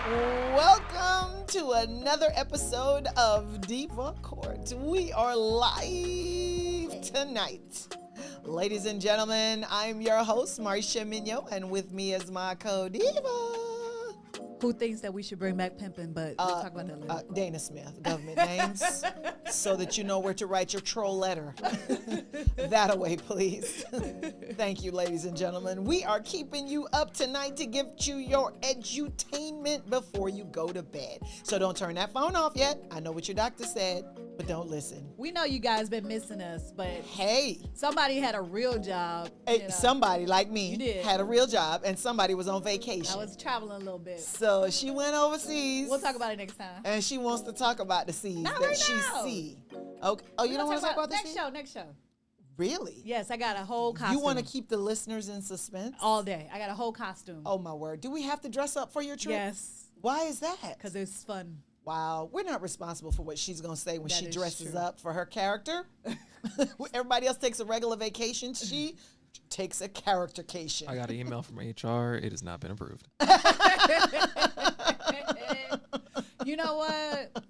Welcome to another episode of Diva Court. We are live tonight. Ladies and gentlemen, I'm your host, Marcia Mignot, and with me is my co-diva. Who thinks that we should bring back pimping, but we'll talk about that later. Dana Smith, government names, so that you know where to write your troll letter. That away, please. Thank you, ladies and gentlemen. We are keeping you up tonight to give you your edutainment before you go to bed. So don't turn that phone off yet. I know what your doctor said, but don't listen. We know you guys been missing us, but hey, somebody had a real job. Hey, somebody like me had a real job, and somebody was on vacation. I was traveling a little bit. So she went overseas. We'll talk about it next time. And she wants to talk about the seas Not that right she now. see. Okay. Oh, you don't want to talk about the next seas? Next show. Really? Yes, I got a whole costume. You want to keep the listeners in suspense? All day. I got a whole costume. Oh, my word. Do we have to dress up for your trip? Yes. Why is that? Because it's fun. Wow. We're not responsible for what she's going to say when she dresses true. up for her character. Everybody else takes a regular vacation. She takes a charactercation. I got an email from HR. It has not been approved. You know what?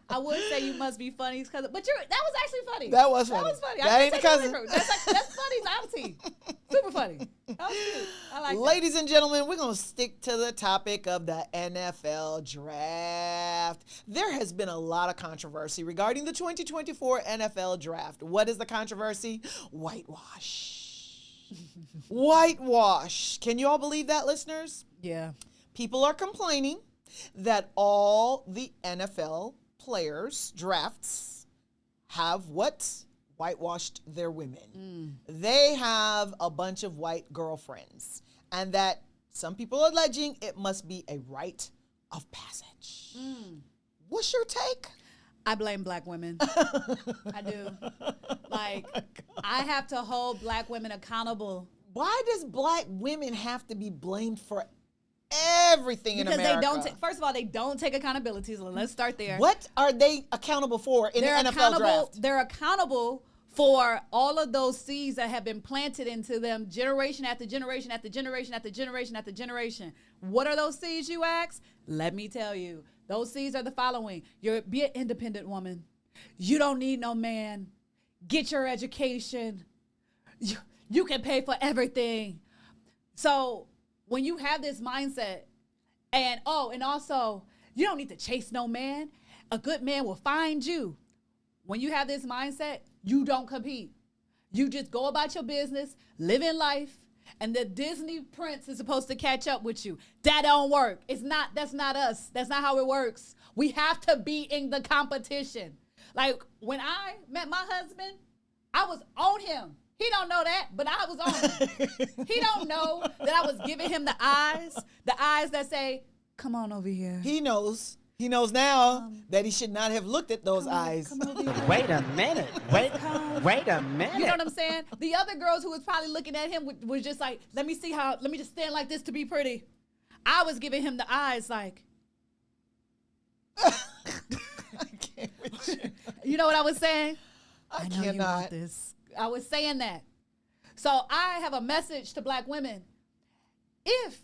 I would say you must be funny, but that was actually funny. That was funny. That was funny. That ain't the cousin. That's funny's auntie. Super funny. I like Ladies and gentlemen, we're going to stick to the topic of the NFL draft. There has been a lot of controversy regarding the 2024 NFL draft. What is the controversy? Whitewash. Whitewash. Can you all believe that, listeners? Yeah. People are complaining that all the NFL players' drafts have what? Whitewashed their women. They have a bunch of white girlfriends, and that some people are alleging it must be a rite of passage. What's your take? I blame black women. I do. Like, I have to hold black women accountable. Why does black women have to be blamed for everything in America? Because they don't first of all, they don't take accountability, so let's start there. What are they accountable for in the NFL draft? They're accountable for all of those seeds that have been planted into them generation after generation after generation after generation after generation. What are those seeds, you ask? Let me tell you. Those seeds are the following. Be an independent woman. You don't need no man. Get your education. You can pay for everything. So when you have this mindset, and also, you don't need to chase no man. A good man will find you. When you have this mindset, you don't compete. You just go about your business, live in life, and the Disney prince is supposed to catch up with you. That don't work. That's not us. That's not how it works. We have to be in the competition. Like, when I met my husband, I was on him. He don't know that, but I was on him. He don't know that I was giving him the eyes that say, come on over here. He knows. He knows now that he should not have looked at those eyes. Come over here. Wait a minute. Wait a minute. You know what I'm saying? The other girls who was probably looking at him was just like, let me just stand like this to be pretty. I was giving him the eyes like. I can't with you. You know what I was saying? I know you cannot. want this. I was saying that. So I have a message to black women. If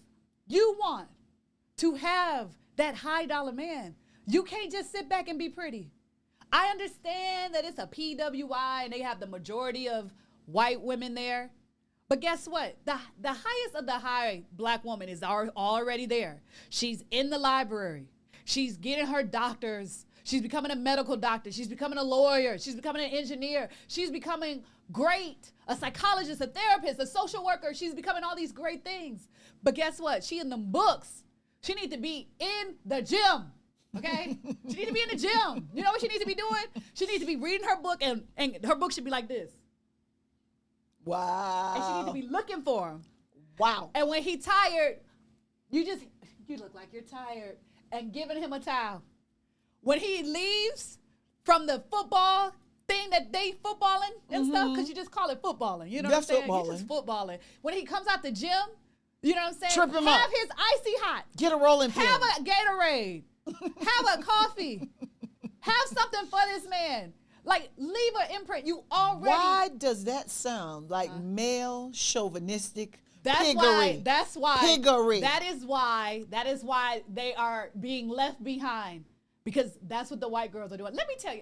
you want to have that high dollar man, you can't just sit back and be pretty. I understand that it's a PWI and they have the majority of white women there. But guess what? The highest of the high black woman is already there. She's in the library. She's getting her doctors. She's becoming a medical doctor. She's becoming a lawyer. She's becoming an engineer. She's becoming great, a psychologist, a therapist, a social worker. She's becoming all these great things. But guess what? She in them books. She needs to be in the gym, okay? She needs to be in the gym. You know what she needs to be doing? She needs to be reading her book, and her book should be like this. Wow. And she needs to be looking for him. Wow. And when he tired, you look like you're tired, and giving him a towel. When he leaves from the football thing that they footballing and stuff, because you just call it footballing. You know what I'm saying? Footballing. You just footballing. When he comes out the gym, you know what I'm saying? Trip him have up. his icy hot. Get a rolling pin. Have a Gatorade. Have a coffee. Have something for this man. Like, leave an imprint. You already. Why does that sound like male, chauvinistic, Piggery. That's why. Piggery. That is why they are being left behind, because that's what the white girls are doing. Let me tell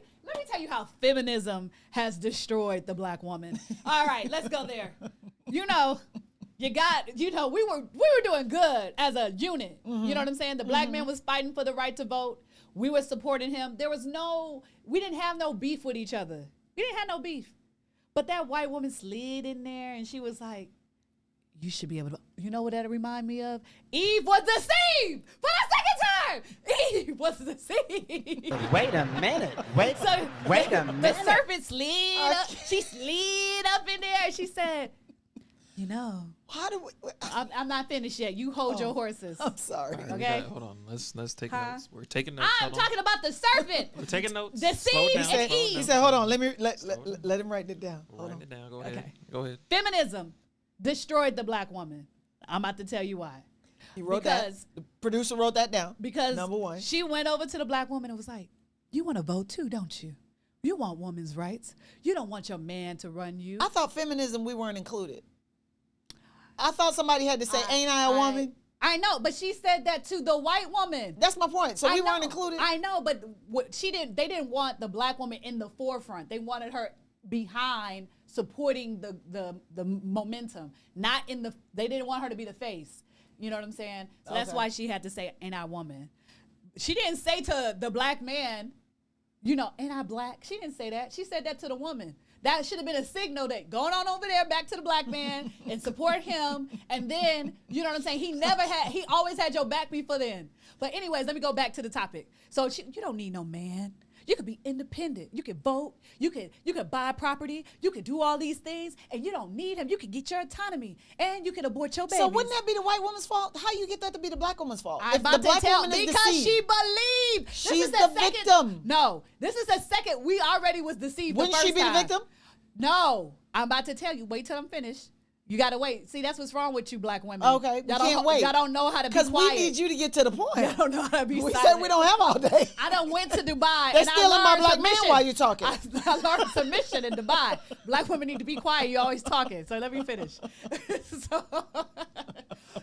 you how feminism has destroyed the black woman. All right, let's go there. You know, we were doing good as a unit. Mm-hmm. You know what I'm saying? The black man was fighting for the right to vote. We were supporting him. We didn't have no beef with each other. We didn't have no beef. But that white woman slid in there and she was like, you should be able to, you know what that remind me of? Eve was deceived for the second time. Eve was deceived. Wait a minute. Wait a minute. The serpent slid up. She slid up in there and she said, you know, How do we? I'm not finished yet. You hold your horses. I'm sorry. All right, Okay. hold on. Let's take Huh? notes. We're taking notes. I'm Hold on. talking about the serpent. We're taking notes. The Slow seed down, and slow Eve. down. He said, "Hold on. Let him write it down. Hold Write on. it down. Go ahead. Okay. Go ahead. Feminism destroyed the black woman. I'm about to tell you why. He wrote Because- that. The producer wrote that down. Because number one. she went over to the black woman and was like, you want to vote too, don't you? You want women's rights. You don't want your man to run you. I thought feminism we weren't included. I thought somebody had to say, "Ain't I a woman?" I know, but she said that to the white woman. That's my point. So I we know, weren't included. I know, but they didn't want the black woman in the forefront. They wanted her behind, supporting the momentum, not in the. They didn't want her to be the face. You know what I'm saying? So that's Okay. why she had to say, "Ain't I a woman?" She didn't say to the black man, you know, "Ain't I black?" She didn't say that. She said that to the woman. That should have been a signal that going on over there back to the black man and support him. And then, you know what I'm saying? He always had your back before then. But anyways, let me go back to the topic. So you don't need no man. You could be independent. You could vote. You could buy property. You could do all these things, and you don't need him. You could get your autonomy, and you can abort your babies. So wouldn't that be the white woman's fault? How you get that to be the black woman's fault? I'm about to tell because she believed. She's the victim. No, this is the second. We already was deceived. Wouldn't the first she be time. the victim? No, I'm about to tell you. Wait till I'm finished. You gotta wait. See, that's what's wrong with you, black women. Okay, we can't wait. Y'all don't know how to be Because quiet. we need you to get to the point. Y'all don't know how to be We silent. said we don't have all day. I done went to Dubai. They're and stealing I my learned black man submission. while you're talking. I learned submission in Dubai. Black women need to be quiet. You're always talking. So let me finish.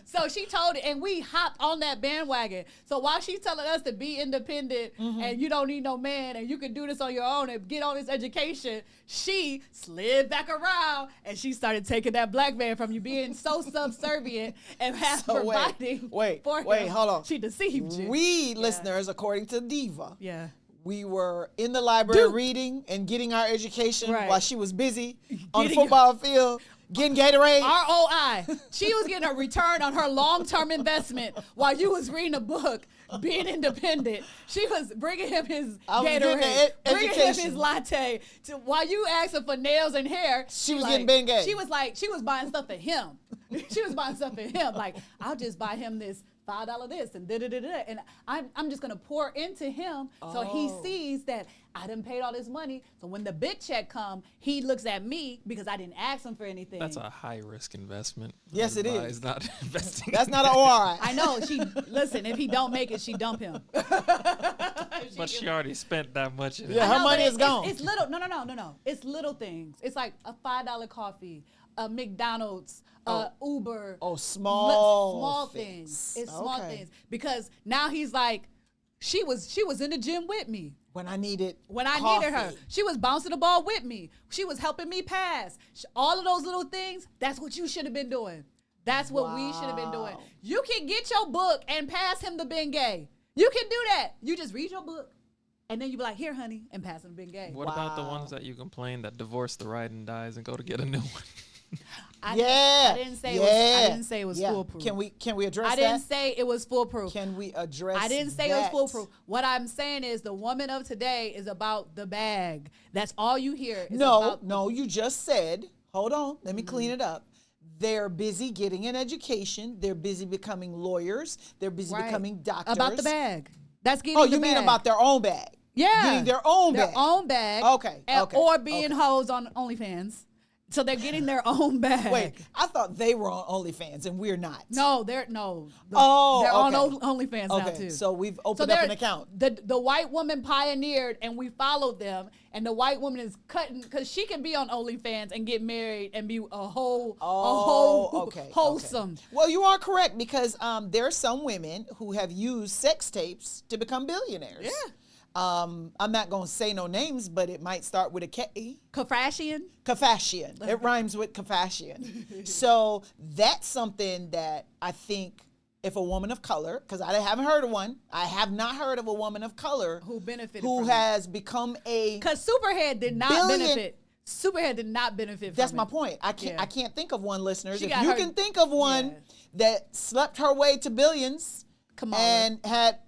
So she told it, and we hopped on that bandwagon. So while she's telling us to be independent and you don't need no man and you can do this on your own and get all this education, she slid back around and she started taking that black man from you, being so subservient and providing for him. hold on. She deceived you. We listeners, according to Diva, Yeah. we were in the library Dude. reading and getting our education Right. while she was busy on the Getting- football field, getting Gatorade. ROI. She was getting a return on her long-term investment while you was reading a book, being independent. She was bringing him his I was getting Gatorade, the bringing him education. his latte. While you asking for nails and hair, She was getting Bengay. She was buying stuff for him. She was buying stuff for him. Like, I'll just buy him this $5 this and da-da-da-da. And I'm just going to pour into him so he sees that I done paid all this money. So when the big check come, he looks at me because I didn't ask him for anything. That's a high risk investment. Yes, it Everybody is. Not investing. That's not an ORI. I know. Listen, if he don't make it, she dump him. But she already spent that much. In Yeah, it. her No, money but is gone. It's little. No. It's little things. It's like a $5 coffee, a McDonald's, Uber. Oh, small small things. things. It's small Okay. things because now he's like, she was in the gym with me. When I needed When I coffee. needed her, she was bouncing the ball with me. She was helping me pass. All of those little things, that's what you should have been doing. That's what we should have been doing. Wow. You can get your book and pass him the Bengay. You can do that. You just read your book, and then you be like, here, honey, and pass him the Bengay. What about the Wow. ones that you complain that divorce the ride and dies and go to get a new one? I Yeah. didn't say yeah. I didn't say it was yeah. foolproof. Can we address I that? didn't say it was foolproof. Can we address I didn't say it was that? foolproof. What I'm saying is the woman of today is about the bag. That's all you hear. Is No, about no, you just said, hold on, let me clean it up. They're busy getting an education. They're busy becoming lawyers. They're busy Right. becoming doctors. About the bag. That's getting Oh, the you mean bag. about their own bag? yeah. Getting their own bag. own bag. Okay, okay, Or being okay. hoes on OnlyFans. So they're getting their own bag. Wait, I thought they were on OnlyFans and we're not. No, they're no. Oh, they're on okay. OnlyFans now Okay, too. so we've opened up an account. The white woman pioneered, and we followed them. And the white woman is cutting because she can be on OnlyFans and get married and be a whole wholesome. Okay. Well, you are correct because there are some women who have used sex tapes to become billionaires. Yeah. I'm not going to say no names, but it might start with a K. Kardashian. Kardashian. It rhymes with Kardashian. So that's something that I think if a woman of color, because I haven't heard of one, I have not heard of a woman of color who benefited who from has become a because Superhead did not benefit. Superhead did not benefit. That's from my it. point. I can't think of one, listeners. She If got you her- can think of one that slept her way to billions Kamala. and had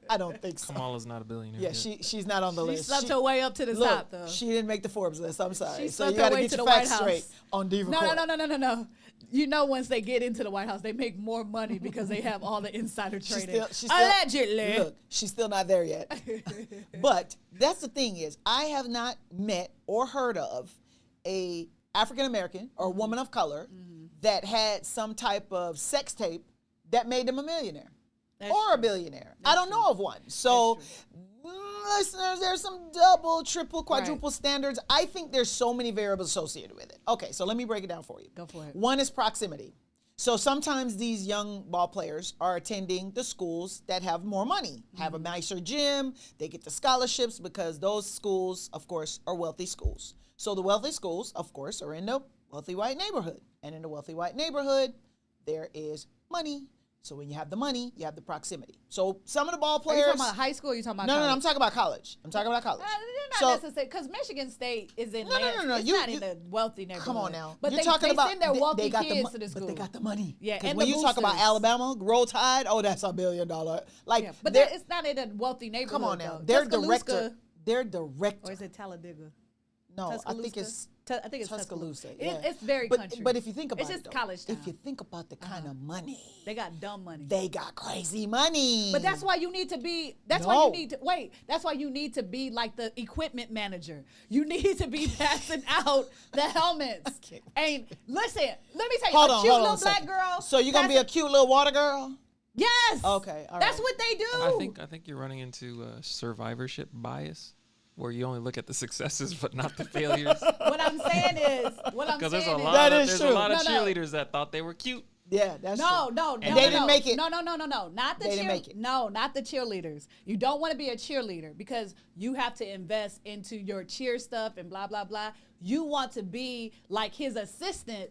I don't think so. Kamala's not a billionaire. Yeah, yet. she's not on the She list. slept her way up to the top, though. She didn't make the Forbes list. I'm sorry. She So slept you her got to way get to your the White facts House. straight on Diva No, Court. no. You know, once they get into the White House, they make more money because they have all the insider trading. She's Allegedly. Look, she's still not there yet. But that's the thing is, I have not met or heard of a African American or woman of color that had some type of sex tape that made them a millionaire or a billionaire. I don't know of one. So, listeners, there's some double, triple, quadruple standards. I think there's so many variables associated with it. Okay, so let me break it down for you. Go for it. One is proximity. So sometimes these young ball players are attending the schools that have more money, have a nicer gym, they get the scholarships because those schools, of course, are wealthy schools. So the wealthy schools, of course, are in the wealthy white neighborhood. And in the wealthy white neighborhood, there is money. So when you have the money, you have the proximity. So some of the ball Are players. you talking about high school or are you talking about No, college? I'm talking about college. They're not necessarily, because Michigan State is in No. It's not in the wealthy neighborhood. Come on now. But You're they talking about send their wealthy they got kids the, to the school. But they got the money. Yeah, Because and when the you talk about boosters. Alabama, Roll Tide, oh, that's $1 billion. Like, Yeah, but they're- it's not in a wealthy neighborhood. come on now. Though. Their Tuscaloosa, director. Or is it Talladega? No, I Tuscaloosa? think it's I think it's Tuscaloosa. Tuscaloosa. Yeah. It's very but, country. But if you think about it's it, just though, college town. if you think about the kind of money, They got dumb money. they got crazy money. But that's why you need to be. That's why No. you need to wait. That's why you need to be like the equipment manager. You need to be passing out the helmets. And listen, let me tell you, hold a on, cute hold on little a black second. girl. So you're gonna be a cute little water girl? yes. Okay, all That's right. what they do. I think you're running into survivorship bias, where you only look at the successes but not the failures. What I'm saying is, Because there's a is, lot That of is there's true. a lot of No, no. cheerleaders that thought they were cute. Yeah, that's No, true. no, And no, they no, didn't no. make it. No, not the They didn't make it. No, not the cheerleaders. You don't want to be a cheerleader because you have to invest into your cheer stuff and blah blah blah. You want to be like his assistant.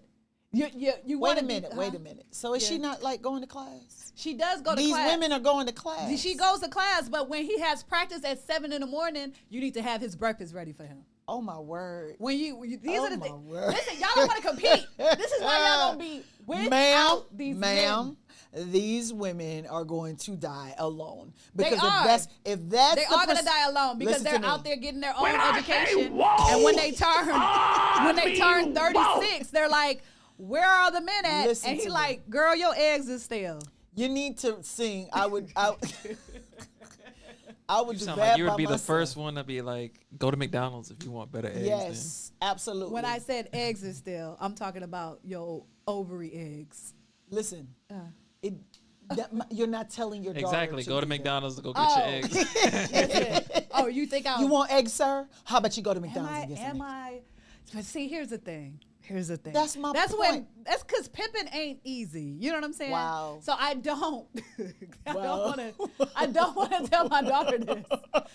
You Wait want a to minute. Wait a minute. So is she Yeah. not like going to class? She does go to These class. women are going to class. She goes to class, but when he has practice at 7 in the morning, you need to have his breakfast ready for him. Oh my word. When these Oh are the my things. word. Listen, y'all don't want to compete. This is why y'all gonna be without these men. These women are going to die alone because are. if that's They the are gonna die alone because Listen they're to me. out there getting their own education. And when they turn 36, they're like, "Where are the men at?" Listen and he to me. like, "Girl, your eggs is stale." You need to sing. I would You do sound that like you by would be the myself. first one to be like, go to McDonald's if you want better eggs. Yes, absolutely. When I said eggs is stale, I'm talking about your ovary eggs. listen, you're not telling your daughter Exactly. to Go to do that. McDonald's to go get Oh. your eggs. Listen, oh, you think I'm? You want eggs, sir? How about you go to Am McDonald's I? and get some Am eggs? I? But see, here's the thing. That's my That's point. That's because pimping ain't easy. You know what I'm saying? Wow. So I don't. Wow. I don't want to tell my daughter this.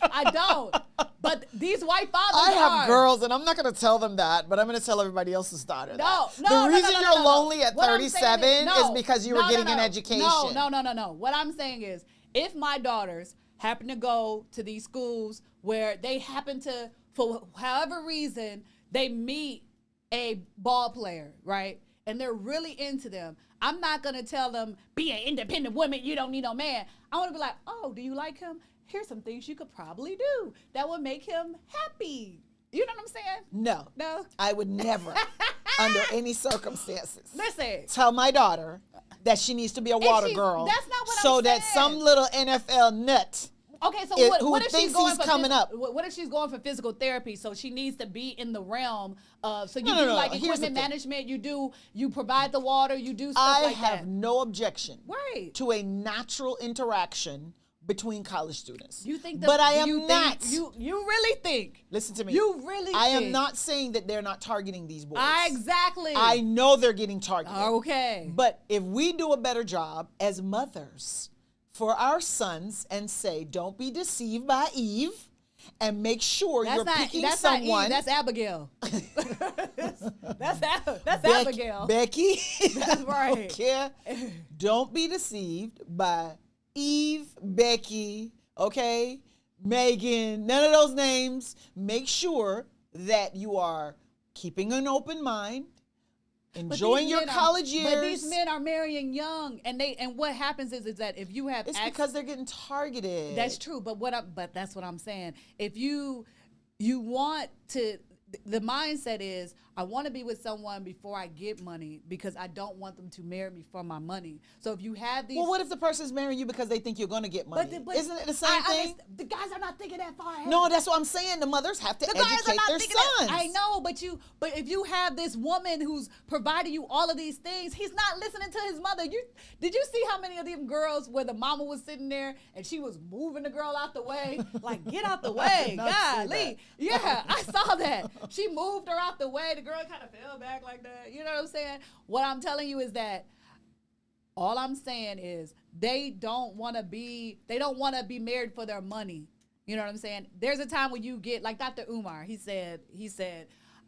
I don't. But these white fathers I have are. girls, and I'm not going to tell them that, but I'm going to tell everybody else's daughter No, that. no, The reason no, you're no. lonely at What I'm saying 37 no, is because you were no, getting no, an no. education. No. What I'm saying is, if my daughters happen to go to these schools where they happen to, for however reason, they meet a ball player, right? And they're really into them. I'm not going to tell them, be an independent woman, you don't need no man. I want to be like, oh, do you like him? Here's some things you could probably do that would make him happy. You know what I'm saying? No. No? I would never, under any circumstances, Listen. tell my daughter that she needs to be a water girl. That's not what I'm so that saying. some little NFL nut Okay, so who what if she's thinks going he's for coming up. What if she's going for physical therapy? So she needs to be in the realm of you No, do no, like no. Here's the equipment thing. management. You provide the water. You do stuff I like have that. no objection Right. to a natural interaction between college students. You think? But I do am you think- not. You really think? Listen to me. You really? I am think- not saying that they're not targeting these boys. Exactly. I know they're getting targeted. Okay. But if we do a better job as mothers for our sons and say, don't be deceived by Eve, and make sure you're picking someone. Not Eve, that's Abigail. that's Abigail. Becky. That's right. Okay. Don't be deceived by Eve, Becky, okay, Megan, none of those names. Make sure that you are keeping an open mind, enjoying your college years. But these men are marrying young, and what happens is that if you have it's because they're getting targeted. That's true, but that's what I'm saying. If you want to, the mindset is I want to be with someone before I get money because I don't want them to marry me for my money. So if you have these, well, what if the person's marrying you because they think you're going to get money? but isn't it the same thing? The guys are not thinking that far ahead. No, that's what I'm saying. The mothers have to The guys are educate not their thinking sons. that. I know, but if you have this woman who's providing you all of these things, he's not listening to his mother. Did you see how many of them girls where the mama was sitting there and she was moving the girl out the way, like get out the way, golly, yeah, I saw that. She moved her out the way. The girl kind of fell back like that. You know what I'm saying? What I'm telling you is that all I'm saying is they don't want to be married for their money. You know what I'm saying? There's a time when you get, like Dr. Umar, he said,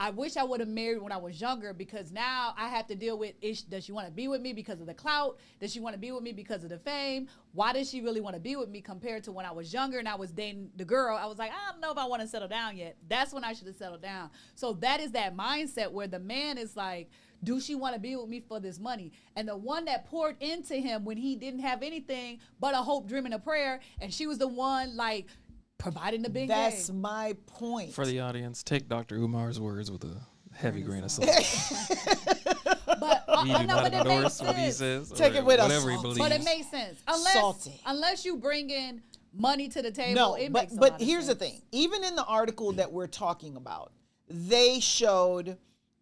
I wish I would have married when I was younger because now I have to deal with, does she want to be with me because of the clout? Does she want to be with me because of the fame? Why does she really want to be with me compared to when I was younger and I was dating the girl? I was like, I don't know if I want to settle down yet. That's when I should have settled down. So that is that mindset where the man is like, do she want to be with me for this money? And the one that poured into him when he didn't have anything but a hope, dream, and a prayer, and she was the one like, providing the big That's game. my point. For the audience, take Dr. Umar's words with a heavy grain of salt. But We do not but it makes endorse what he sense. says Take or it with us. whatever he believes. But it makes sense Salty. unless you bring in money to the table. No, it but makes a lot but of here's sense. the thing. Even in the article that we're talking about, they showed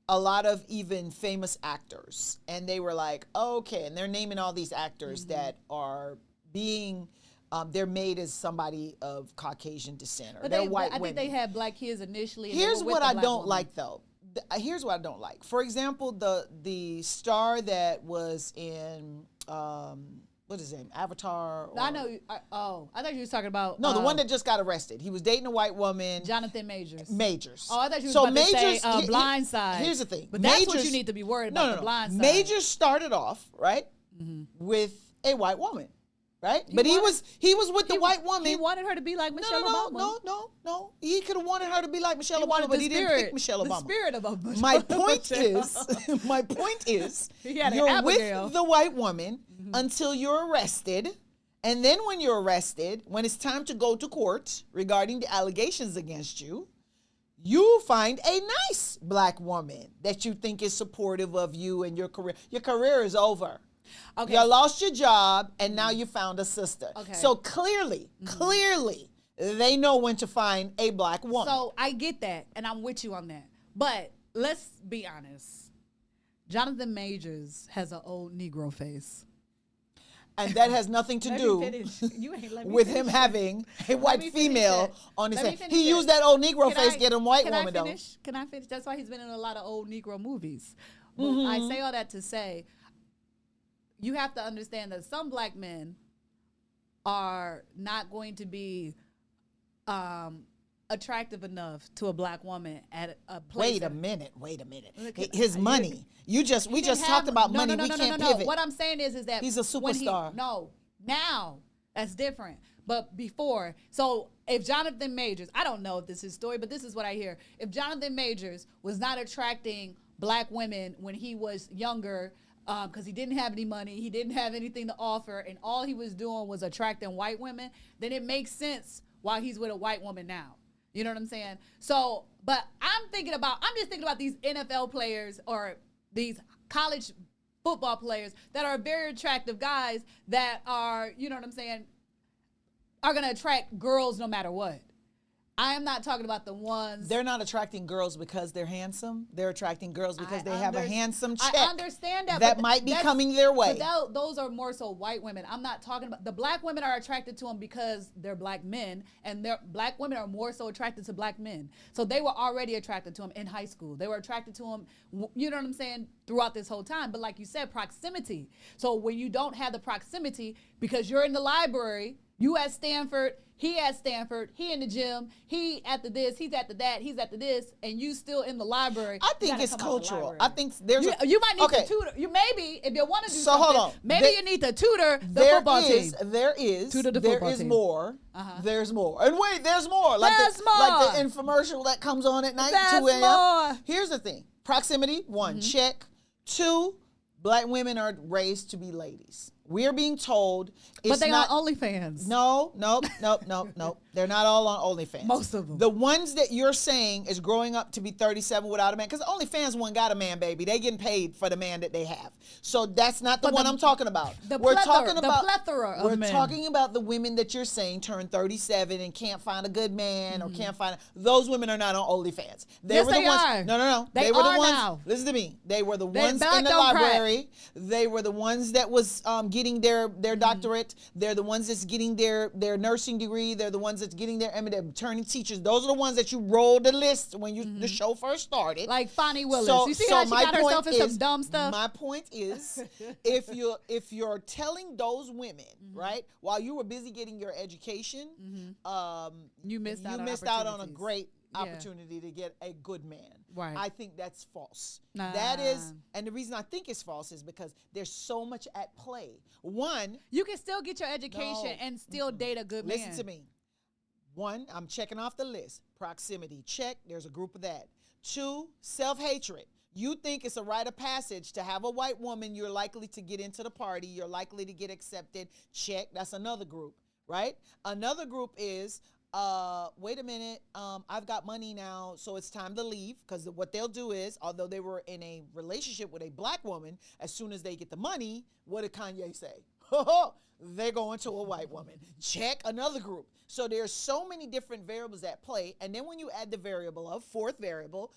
a lot of even famous actors, and they were like, okay, and they're naming all these actors that are being. They're made as somebody of Caucasian descent, or But they're I white think women. they had black kids initially. And Here's they were with what the I black don't woman. like, though. Here's what I don't like. For example, the star that was in what is his name? Avatar. I know. I thought you was talking about No, the one that just got arrested. He was dating a white woman. Jonathan Majors. Majors. Oh, I thought you was about to say he- Blindside. Here's the thing. But that's what Majors- you need to be worried No, about. no, The no. Blindside. Majors started off right with a white woman, right? But he was with the white woman. He wanted her to be like Michelle Obama. No. He could have wanted her to be like Michelle He Obama, wanted but the he didn't spirit- pick Michelle the Obama. spirit of Michelle. My point is, He had an you're Abigail. with the white woman until you're arrested. And then when you're arrested, when it's time to go to court regarding the allegations against you, you find a nice black woman that you think is supportive of you and your career. Your career is over. Okay. You lost your job, and now you found a sister. Okay. So clearly, they know when to find a black woman. So I get that, and I'm with you on that. But let's be honest. Jonathan Majors has an old Negro face. And that has nothing to Let do me finish. You ain't let me with finish him it. having a Let white me finish female it. on his Let me head. finish He it. used that old Negro Can face I- get him white can woman, I though. finish? Can I finish? That's why he's been in a lot of old Negro movies. But I say all that to say, you have to understand that some black men are not going to be attractive enough to a black woman at a place. Wait a minute. Look, His money. We just talked about money. We can't pivot. What I'm saying is that He's a when superstar. now that's different. But before, so if Jonathan Majors, I don't know if this is his story, but this is what I hear. If Jonathan Majors was not attracting black women when he was younger, because he didn't have any money, he didn't have anything to offer, and all he was doing was attracting white women, then it makes sense why he's with a white woman now. You know what I'm saying? So, but I'm just thinking about these NFL players or these college football players that are very attractive guys that are, you know what I'm saying, are gonna attract girls no matter what. I am not talking about the ones. They're not attracting girls because they're handsome. They're attracting girls because they have a handsome check. I understand that. That might be coming their way. But those are more so white women. I'm not talking about the black women are attracted to them because they're black men, and black women are more so attracted to black men. So they were already attracted to them in high school. They were attracted to them, you know what I'm saying, throughout this whole time. But like you said, proximity. So when you don't have the proximity because you're in the library, you at Stanford, he at Stanford, he in the gym, he at the this, he's at the that, he's at the this, and you still in the library. I think it's cultural. I think there's you might need to tutor. You maybe if you want to do so something, hold on. Maybe you need to tutor the football team. There is tutor the football team. More. There's more. And wait, there's more. There's more. Like the infomercial that comes on at night. There's 2 a.m. more. Here's the thing: proximity. 1, check. 2, black women are raised to be ladies. We're being told it's but they not on OnlyFans. No. They're not all on OnlyFans. Most of them. The ones that you're saying is growing up to be 37 without a man, because OnlyFans one got a man, baby. They getting paid for the man that they have. So that's not the one I'm talking about. We're talking about the plethora of men. We're talking about the women that you're saying turn 37 and can't find a good man or can't find those women are not on OnlyFans. Yes, were the they ones. are. No. They were the are ones. now. Listen to me. They were the ones in the don't library. They were the ones that was getting their doctorate. They're the ones that's getting their nursing degree. They're the ones that's getting their turning teachers. Those are the ones that you rolled the list when the show first started. Like Fonnie Willis. You see how she got herself in some dumb stuff? My point is, if you're telling those women, right, while you were busy getting your education, you missed out on a great opportunity to get a good man. Right. I think that's false. Nah. That is, and the reason I think it's false is because there's so much at play. 1, you can still get your education and still date a good man. Listen to me. 1, I'm checking off the list. Proximity, check. There's a group of that. 2, self-hatred. You think it's a rite of passage to have a white woman, you're likely to get into the party, you're likely to get accepted. Check. That's another group, right? Another group is, wait a minute, I've got money now, so it's time to leave. Because what they'll do is, although they were in a relationship with a black woman, as soon as they get the money, what did Kanye say? They're going to a white woman. Check. Another group. So there's so many different variables at play. And then when you add the variable of 4th variable,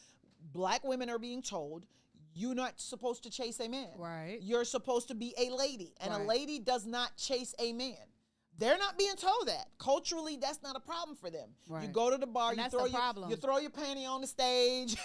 black women are being told, you're not supposed to chase a man. Right. You're supposed to be a lady. And a lady does not chase a man. They're not being told that. Culturally, that's not a problem for them. Right. You go to the bar, you throw your panty on the stage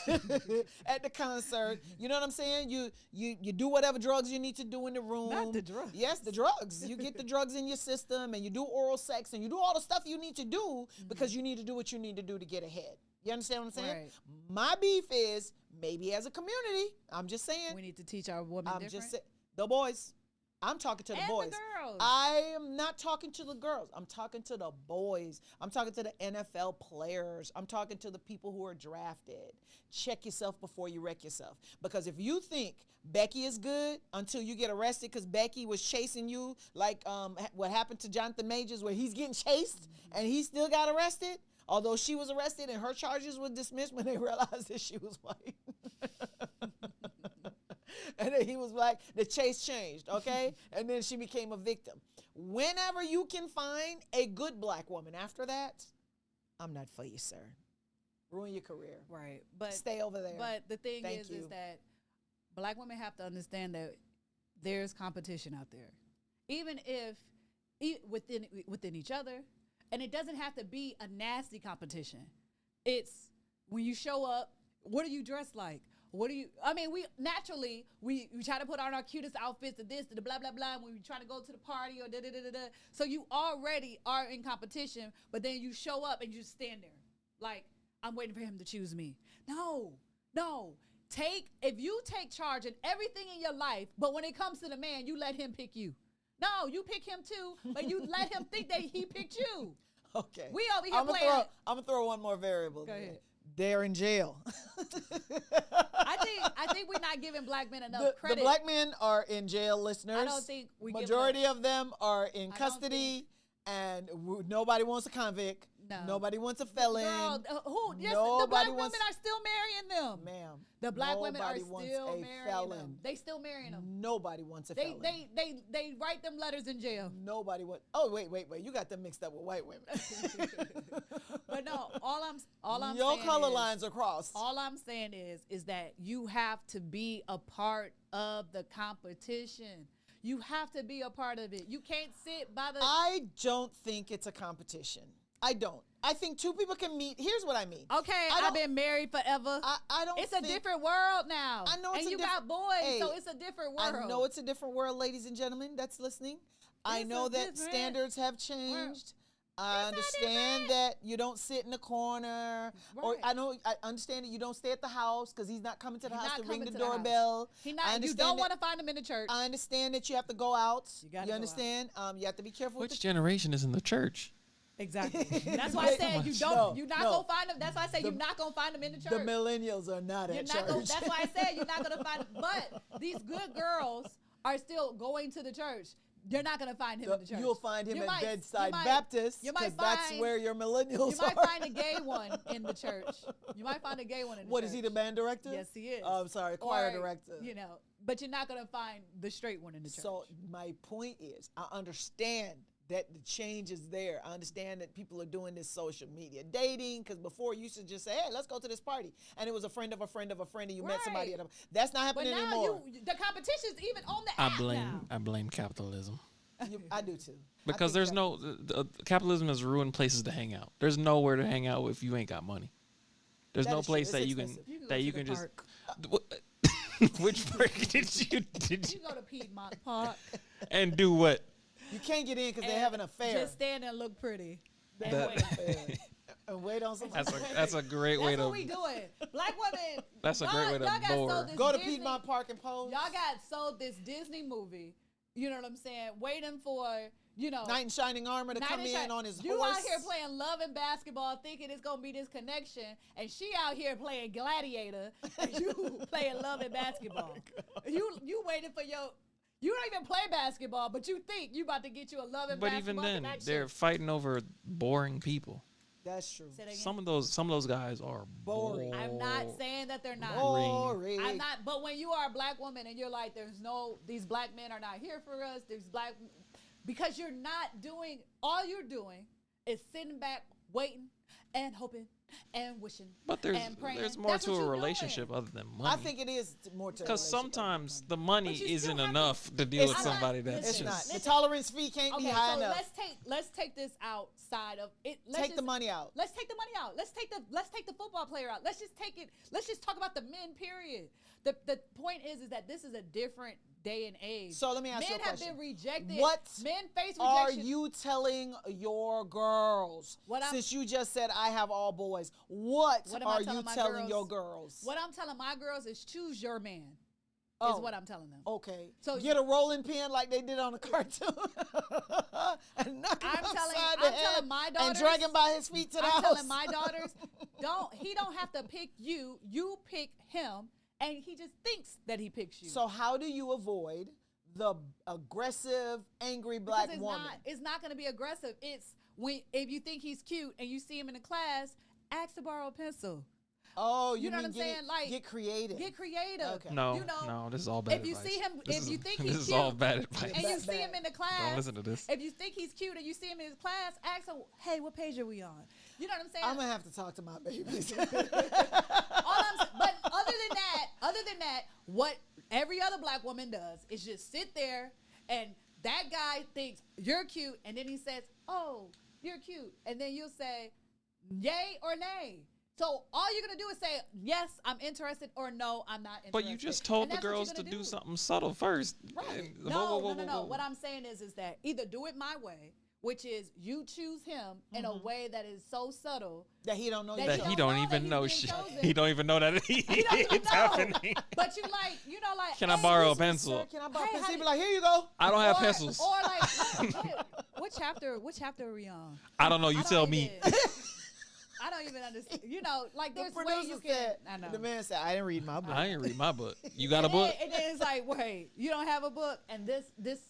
at the concert. You know what I'm saying? You do whatever drugs you need to do in the room. Not the drugs. Yes, the drugs. You get the drugs in your system and you do oral sex and you do all the stuff you need to do because you need to do what you need to do to get ahead. You understand what I'm saying? Right. My beef is maybe as a community, I'm just saying. We need to teach our women different. The boys. I'm talking to the boys. The girls. I am not talking to the girls. I'm talking to the boys. I'm talking to the NFL players. I'm talking to the people who are drafted. Check yourself before you wreck yourself. Because if you think Becky is good until you get arrested because Becky was chasing you like what happened to Jonathan Majors where he's getting chased and he still got arrested, although she was arrested and her charges were dismissed when they realized that she was white. And then he was like, the chase changed, okay? And then she became a victim. Whenever you can find a good black woman after that, I'm not for you, sir. Ruin your career. Right. But stay over there. But the thing is that black women have to understand that there's competition out there. Even if within each other, and it doesn't have to be a nasty competition. It's when you show up, what do you dress like? We naturally, we try to put on our cutest outfits, to the blah, blah, blah, when we try to go to the party or da-da-da-da-da. So you already are in competition, but then you show up and you just stand there. Like, I'm waiting for him to choose me. No. If you take charge in everything in your life, but when it comes to the man, you let him pick you. No, you pick him too, but you let him think that he picked you. Okay. We over here playing. I'm going to throw one more variable. Go ahead. They're in jail. I think we're not giving black men enough credit. The black men are in jail, listeners. I don't think we majority of them are in custody. And nobody wants a convict. No. Nobody wants a felon. Girl, who? Yes, the Nobody black women wants- are still marrying them. Ma'am. The black women are nobody wants still a marrying felon. them. They still marrying them. Nobody wants a felon. They write them letters in jail. Nobody wants. Oh, wait. You got them mixed up with white women. But no, all I'm Your saying color is, lines are crossed. all I'm saying is that you have to be a part of the competition. You have to be a part of it. You can't sit by the. I don't think it's a competition. I don't. I think two people can meet. Here's what I mean. Okay, I've been married forever. I don't. It's a think- different world now. I know it's and a you different- got boys, Hey, so it's a different world. I know it's a different world, ladies and gentlemen that's listening. I It's know a that different standards have changed. I It's not understand different. that you don't sit in the corner, or Right. I understand that you don't stay at the house because he's not coming to the He's house not to ring the coming to the house. doorbell. He I not. You understand don't that- want to find him in the church. I understand that you have to go out. You gotta go out. understand? You have to be careful. Which with generation is in the church? Exactly. That's why I Wait, said you much. don't. No, You're not no. gonna find them. That's why I said The- you're not gonna find them in the church. the millennials are not You're at not church. gonna, that's why I said you're not gonna find them. But these good girls are still going to the church. You're not gonna find him in the church. You'll find him You at might- Bedside you might- Baptist you might because that's find- where your millennials You might are. find a gay one in the church. You might find a gay one in the What church. is he, the band director? Yes, he is. Oh, I'm sorry, choir Or, director. You know, but you're not gonna find the straight one in the church. So my point is, I understand that the change is there. I understand that people are doing this social media dating because before you used to just say, "Hey, let's go to this party," and it was a friend of a friend of a friend, and you met somebody Right. at a. That's not but happening now anymore. the competition's even on the app now. I blame capitalism. I do too. Because there's no capitalism has ruined places to hang out. There's nowhere to hang out if you ain't got money. There's That no is true. place It's that you can expensive. You can that go you to can the just. park. Which park did you You go to Piedmont Park. and do what? You can't get in because they're and having a fair. Just stand there and look pretty. And That- wait. Fair. And wait on somebody. That's a great way That's to. what we doing. Black women. That's a great way to y'all got bore. sold this Go to Disney- Piedmont Park and pose. Y'all got sold this Disney movie. You know what I'm saying? Waiting for, Knight in shining armor to Knight come in in Shi- on his you horse. out here playing love and basketball, thinking it's gonna be this connection, and she out here playing gladiator, and you playing love and basketball. You waiting for your. You don't even play basketball, but you think you about to get you a love and But basketball even then, connection. they're fighting over boring people. That's true. Say that again. Some of those guys are Boring. I'm not saying that they're not. Boring. I'm not. But when you are a black woman and you're like, these black men are not here for us. Because you're not doing. All you're doing is sitting back, waiting, and hoping, and wishing, But and praying. there's more That's to what a you're relationship doing. other than money. I think it is more to Because sometimes the money But you still isn't have to- nosugh to deal with It's not. somebody that's it's just. not. The Listen. tolerance fee can't be Okay, high so enough. let's take this outside of it. Take the money out. Let's take the money out. Let's take the football player out. Let's just take it. Let's just talk about the men. Period. The point is that this is a different day and age. So let me ask men you a question. have been rejected. What men face Are rejection? you telling your girls? What I'm- Since you just said I have all boys, what What am I are you telling my telling girls? your girls? What I'm telling my girls is choose your man. Oh. Is what I'm telling them. Okay. So Get a rolling pin like they did on the cartoon and knock him I'm telling- upside the I'm head telling my and daughters- drag him by his feet to the I'm house. telling my daughters, he don't have to pick you. You pick him, and he just thinks that he picks you. So how do you avoid the aggressive, angry black Because woman? it's not going to be aggressive. It's if you think he's cute and you see him in the class, ask to borrow a pencil. Oh, You know mean what I'm saying? Like, get creative. Get creative. Okay. No, You know, no, this is all bad if you advice. see him, This if is- you think this he's is cute, all bad advice. and you Bad- see him in the class, Don't listen to this. If you think he's cute and you see him in his class, ask him, "Hey, what page are we on?" You know what I'm saying? I'm gonna have to talk to my babies. But other than that, what every other black woman does is just sit there, and that guy thinks you're cute, and then he says, "Oh, you're cute," and then you'll say, "Yay or nay." So all you're gonna do is say, "Yes, I'm interested," or "No, I'm not interested." But you just told And the that's what you're girls to gonna do something subtle first. Right? And- No, whoa, no. whoa. What I'm saying is that either do it my way, which is you choose him in a way that is so subtle that he don't know. That you. That he don't don't know that even he's know being shit. chosen. He don't even know that He don't it's know. happening. But you like, Can I hey, borrow a Excuse me, pencil? sir, can I borrow a Hey, pencil? how He'd be do- like, here you go. I don't have or, pencils. Or like, what chapter are we on? I don't know. You I tell don't me. even- I don't even understand. You know, like The there's ways producer you said, can. I know. the man said, I didn't read my book. I ain't read my book. You got a and book? Then, and then it's like, wait, you don't have a book, and this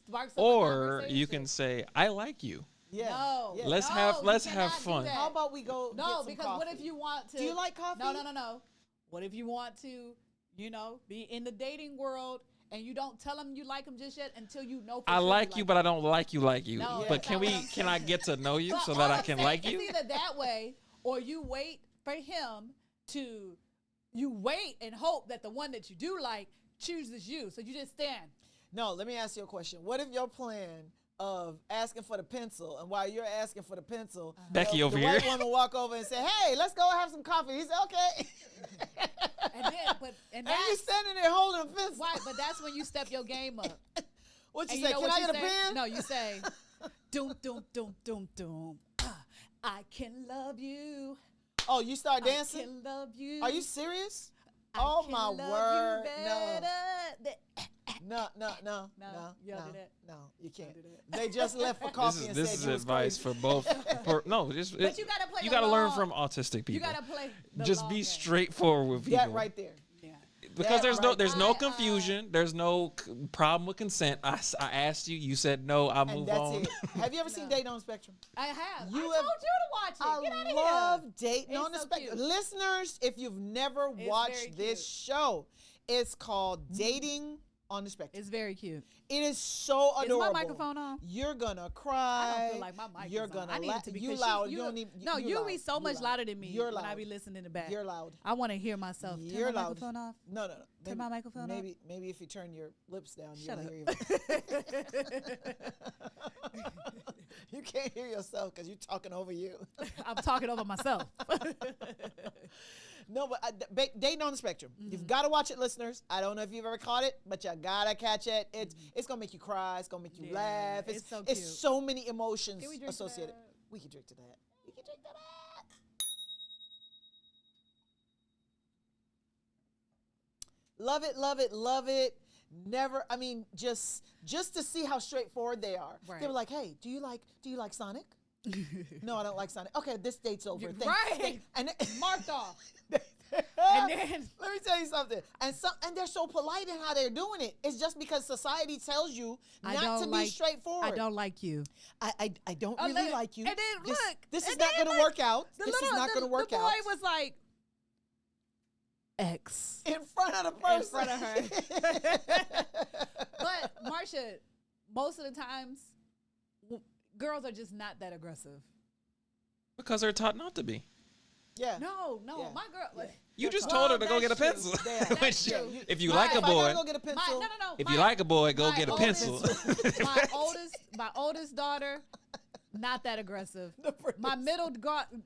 sparks up a Or you conversation. can say, I like you. Yeah. No. Yeah. Let's No, have you let's cannot have do fun. that. How about we go No, get some because coffee? what if you want to? Do you like coffee? No. What if you want to, be in the dating world and you don't tell them you like them just yet until you know for I sure like you, but I don't like you. No, But that's not what I'm can I get to know you But so all that I I'm can saying, like you? It's either that way or you wait for him to, you wait and hope that the one that you do like chooses you. So you just stand. No, let me ask you a question. What if your plan of asking for the pencil, and while you're asking for the pencil, Becky over the here. white woman walk over and say, "Hey, let's go have some coffee." He said, "Okay." And then, And you standing there holding a pencil. right, but that's when you step your game up. What you And say? know Can what I you get a say? pen? No, you say, doom, doom, doom, doom, doom. I can love you. Oh, you start I dancing? can love you. Are you serious? I Oh can my love word! you No. better. No, you don't do that. no, you can't. do that. They just left for coffee and This said is you was advice crazy. for both. No, just But you gotta play You the gotta learn long- from autistic people. You gotta play. The just long be game. straightforward with people. That right there. Yeah. Because That right there's no there. confusion. There's no problem with consent. I asked you. You said no. I And move that's on. it. Have you ever seen Dating on the Spectrum? I have. You I have- told you to watch it. I Get out of love here. Dating It's on the so Spectrum. cute. Listeners, if you've never very watched this show, it's called Dating on the Spectrum. It's very cute. It is so Is adorable. my microphone on? You're gonna cry. I don't feel like my mic You're is gonna on. I need laugh. it to be You 'cause loud. you You don't need. No, you loud. be so You much loud. louder than me You're when loud. I be listening in the back. You're loud. I want to hear myself. Turn You're my loud. microphone off. No. Turn my microphone off. Maybe if you turn your lips down, Shut you'll up. hear you. You can't hear yourself because you're talking over you. I'm talking over myself. No, but Dating on the Spectrum. Mm-hmm. You've got to watch it, listeners. I don't know if you've ever caught it, but you gotta catch it. It's gonna make you cry. It's gonna make you Mm-hmm. Yeah, laugh. it's so It's cute. so many emotions Can we drink to associated. that? We can drink to that. We can drink to that. Love it, love it, love it. Never. I mean, just to see how straightforward they are. Right. They were like, "Hey, do you like Sonic?" No, I don't like Sonic. Okay, this date's over. Right. And Marked off. and then- let me tell you something. And they're so polite in how they're doing it. It's just because society tells you not to be straightforward. I don't like you. I don't Oh, really look, like you. and then This- look, This is and not then going to look, work out. This is not going to work the out. boy was like, X. In front of the person. In front of her. But Marsha, most of the times, girls are just not that aggressive. Because they're taught not to be. Yeah. No, Yeah. my girl. Yeah. You just Well, told her to go get a that's pencil. true. Yeah. Which- That's true. if you My- like a if I gotta boy, go get a pencil. No. if you like a boy, go my get a pencil. My oldest daughter, not that aggressive. The My producer- middle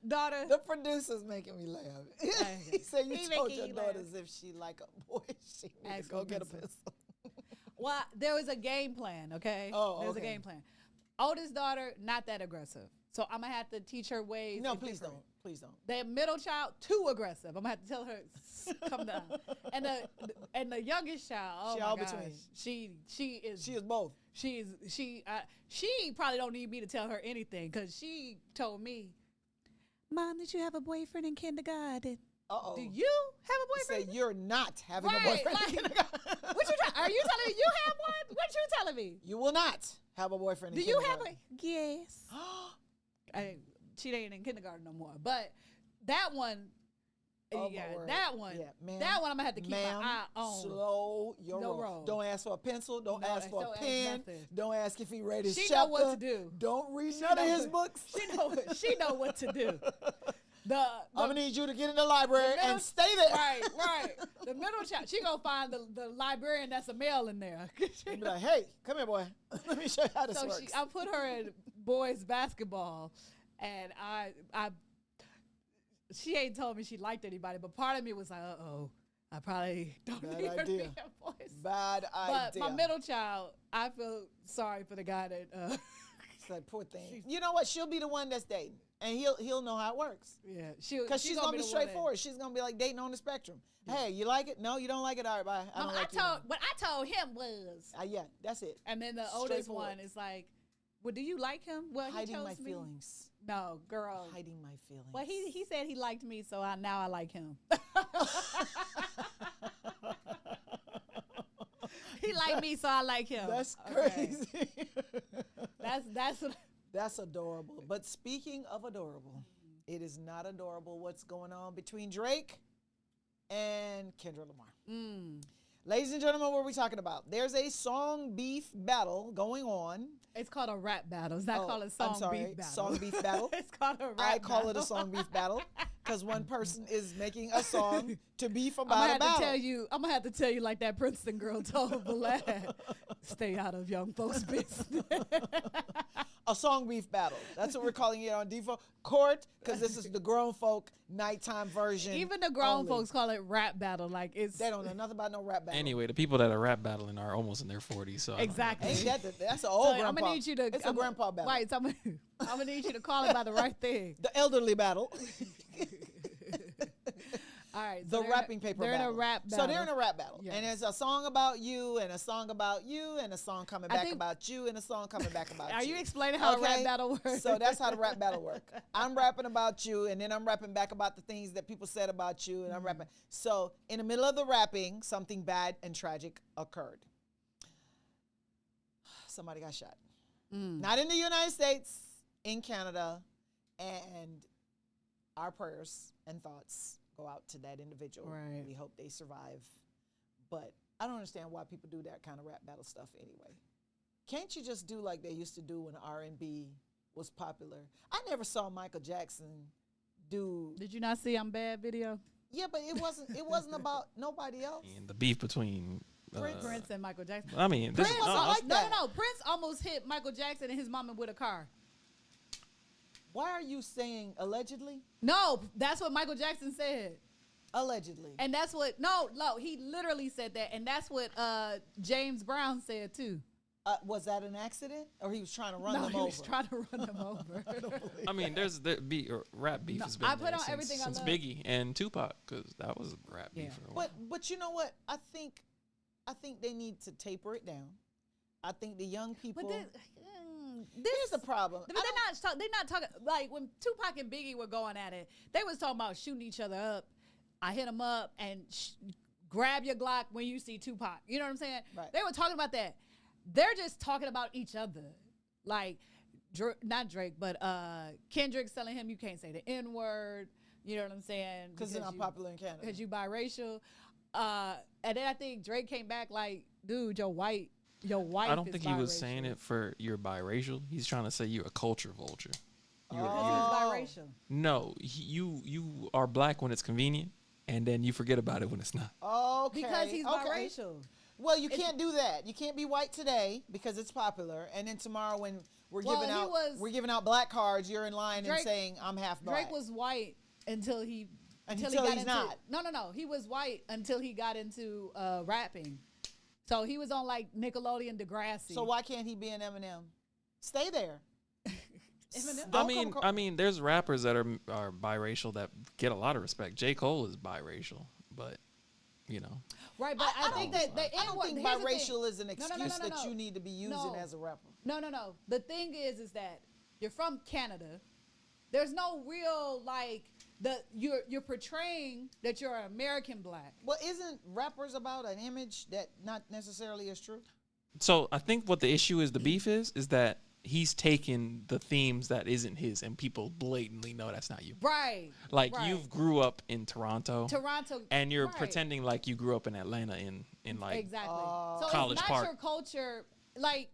daughter, The producer's making me laugh. He said you He told making your you daughter laugh. if she like a boy, she need to Ask go for get a pencil. pencil. well, there was a game plan, okay? Oh, There was a okay. game plan. Oldest daughter, not that aggressive. So I'm going to have to teach her ways. No, in please fifth grade. don't. Please don't. The middle child, too aggressive. I'm gonna have to tell her, come down. And the youngest child, oh She my all gosh, between. she is both. she probably don't need me to tell her anything because she told me, Mom, did you have a boyfriend in kindergarten? Uh-oh. Do you have a Say boyfriend? you're not having a Right, boyfriend. like, in kindergarten. What you are you telling me you have one? What you telling me? You will not have a boyfriend in Do you have kindergarten. a yes? She ain't in kindergarten no more. But that one, Oh, yeah, my word. that one, Yeah, ma'am, that one I'm gonna have to keep my ma'am, eye on. slow your No roll. roll. Don't ask for a pencil. Don't No, ask for a don't ask pen. nothing. Don't ask if he read his She chapter. know what to do. Don't read She none of know his what- books. She know what to do. I'm gonna need you to get in the library middle- and stay there. Right. The middle child, she gonna find the librarian that's a male in there. Be like, hey, come here, boy. Let me show you how this So works. I put her in boys basketball, and she ain't told me she liked anybody, but part of me was like, I probably don't Bad need her to be idea. in boys. Bad But idea. my middle child, I feel sorry for the guy that. It's like, poor thing. You know what? She'll be the one that's dating, and he'll know how it works. Yeah, Because she's gonna be the one straightforward. She's gonna be like dating on the spectrum. Hey, you like it? No, you don't like it. All right, bye. I don't like you. What I told him was, Yeah, that's it. and then the oldest Straightforward. one is like, well, do you like him? Well, Hiding he my tells me. feelings. No, girl. Hiding my feelings. Well, he said he liked me, so now I like him. He liked me, so I like him. That's Okay. crazy. That's what. That's adorable. But speaking of adorable, it is not adorable what's going on between Drake and Kendrick Lamar. Ladies and gentlemen, what are we talking about? There's a song beef battle going on. It's called a rap battle. It's not called a song I'm sorry, beef battle. song beef battle. It's called a rap I battle. call it a song beef battle because one person is making a song to beef I'm about a battle. I'm gonna have to tell you like that Princeton girl told Vlad, stay out of young folks' business. A song beef battle. That's what we're calling it on Diva Court because this is the grown folk nighttime version. Even the grown only. folks call it rap battle. Like it's They don't know nothing about no rap battle. Anyway, the people that are rap battling are almost in their 40s. So I don't know. exactly. Ain't that's an old So grandpa. I'm gonna need you to. It's a grandpa battle. Right. So I'm gonna need you to call it by the right thing. The elderly battle. All right. The so they're wrapping paper They're battle. in a rap battle. So they're in a rap battle. Yes. And there's a song about you and a song about you and a song coming back think- about you and a song coming back about Are you. you explaining how a rap Okay? battle works? So that's how the rap battle works. I'm rapping about you and then I'm rapping back about the things that people said about you and I'm rapping. So in the middle of the rapping, something bad and tragic occurred. Somebody got shot. Not in the United States, in Canada, and our prayers and thoughts go out to that individual. Right. We hope they survive. But I don't understand why people do that kind of rap battle stuff anyway. Can't you just do like they used to do when R&B was popular? I never saw Michael Jackson do. Did you not see I'm Bad video? Yeah, but it wasn't about nobody else. And the beef between. Prince and Michael Jackson. I mean, this Prince, is, like that. no. Prince almost hit Michael Jackson and his mama with a car. Why are you saying allegedly? No, that's what Michael Jackson said. Allegedly. And that's what, no, he literally said that. And that's what James Brown said too. Was that an accident, or he was trying to run No, them he over? was trying to run them over. I mean, there's the beat or rap beef No, has been I put there on since, Everything I since Love. Biggie and Tupac because that was rap Yeah. beef for a while. But you know what? I think they need to taper it down. I think the young people. But Here's the problem. But they're not talking like when Tupac and Biggie were going at it. They was talking about shooting each other up. I hit them up and grab your Glock when you see Tupac. You know what I'm saying? Right. They were talking about that. They're just talking about each other. Like not Drake, but Kendrick telling him you can't say the N word. You know what I'm saying? Because they're not popular in Canada. Because you biracial. And then I think Drake came back like, dude, your wife I don't is think he was biracial. saying it for you're biracial. He's trying to say you're a culture vulture. You're, Because you're- he's biracial. no, you are black when it's convenient, and then you forget about it when it's not. Okay. Because he's okay. biracial. Well, you can't do that. You can't be white today because it's popular, and then tomorrow when we're giving out black cards, you're in line and Drake- saying I'm half black. Drake was white until he Until he got he's into, not. No. He was white until he got into rapping. So he was on like Nickelodeon Degrassi. So why can't he be an Eminem? Stay there. Eminem? Don't I mean, there's rappers that are biracial that get a lot of respect. J. Cole is biracial, but you know, Right, but I think that the I don't N-word- think here's the thing. biracial is an No, excuse no. that you need to be using No. as a rapper. No. The thing is that you're from Canada. There's no real like you're portraying that you're an American black. Well, isn't rappers about an image that not necessarily is true? so I think what the issue is, the beef is that he's taking the themes that isn't his, and people blatantly know that's not you. Right. Like right. you've grew up in Toronto, and you're right. pretending like you grew up in Atlanta in like Exactly. So College it's not Park. your culture, like